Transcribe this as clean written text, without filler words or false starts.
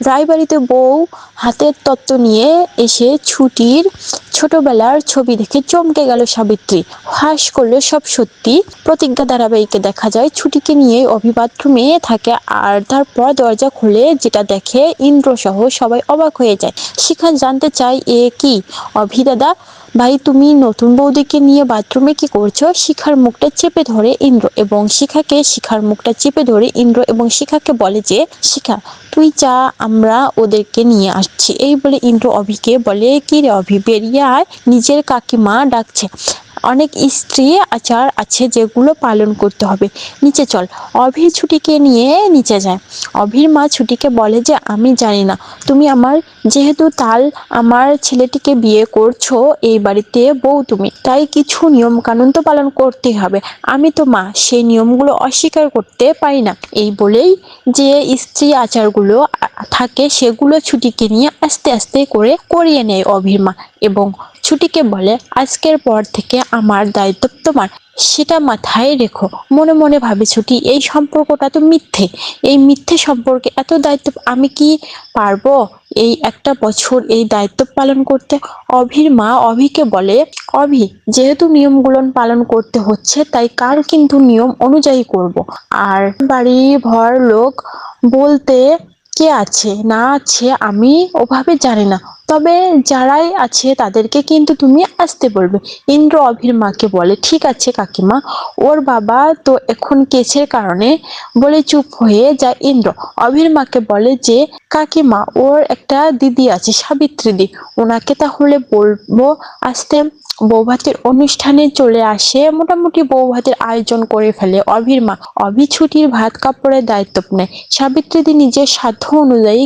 রায়বাড়িতে বউ হাতের তত্ত্ব নিয়ে এসে ছুটির ছোটবেলার ছবি দেখে চমকে গেল সাবিত্রী। হাস করলো সব সত্যি। প্রতিজ্ঞা ধারাবাহিকে দেখা যায় ছুটিকে নিয়ে অভি বাথরুমে থাকে, আর তারপর দরজা খুলে যেটা দেখে ইন্দ্র সহ সবাই অবাক হয়ে যায়। শিখা জানতে চায় এ কি? অভি দাদা ভাই, তুমি নতুন বৌদিকে নিয়ে বাথরুমে কি করছো? শিখার মুখটা চেপে ধরে ইন্দ্র এবং শিখাকে বলে যে, শিখা তুই যা, আমরা ওদেরকে নিয়ে আসছি। এই বলে ইন্দ্র অভিকে বলে, কি রে অভি, বেরিয়ে আয়, নিজের কাকিমা ডাকছে। অনেক স্ত্রী আচার আছে যেগুলো পালন করতে হবে, নিচে চল। অভি ছুটিকে নিয়ে নিচে যায়। অভির মা ছুটিকে বলে যে, আমি জানি না তুমি আমার, যেহেতু তাল আমার ছেলেটিকে বিয়ে করছো, এই বাড়িতে বউ তুমি, তাই কিছু নিয়ম কানুন তো পালন করতেই হবে। আমি তো মা, সেই নিয়মগুলো অস্বীকার করতে পারি না। এই বলেই যে স্ত্রী আচারগুলো থাকে সেগুলো ছুটিকে নিয়ে আস্তে আস্তে করে করিয়ে নেয় অভির মা, এবং ছুটিকে বলে, আজকের পর থেকে আমার দায়িত্ব তোমার, সেটা মাথায় রেখো। মনে মনে ভাবে ছুটি, এই সম্পর্কটা তো মিথ্যে, এই মিথ্যে সম্পর্কে এত দায়িত্ব আমি কি পারবো এই একটা বছর এই দায়িত্ব পালন করতে? অভির মা অভিকে বলে, অভি যেহেতু নিয়মগুলো পালন করতে হচ্ছে, তাই কাল কিন্তু নিয়ম অনুযায়ী করব। আর বাড়ি ভর লোক বলতে কে আছে না আছে আমি ওভাবে জানি না, তবে যারাই আছে তাদেরকে কিন্তু তুমি আসতে বলবে। ইন্দ্র অভির মাকে বলে, ঠিক আছে কাকিমা। ওর বাবা তো এখন কেসের কারণে বলে চুপ হয়ে যায় ইন্দ্র। অভির মাকে বলে যে, কাকিমা ওর একটা দিদি আছে সাবিত্রী দি, ওনাকে তাহলে বলবো আসতে। বৌভাতের অনুষ্ঠানে চলে আসে, মোটামুটি বৌভাতের আয়োজন করে ফেলে অভির মা। অভি ছুটির ভাত কাপড়ের দায়িত্ব নেয়। সাবিত্রী দি নিজের সাধ্য অনুযায়ী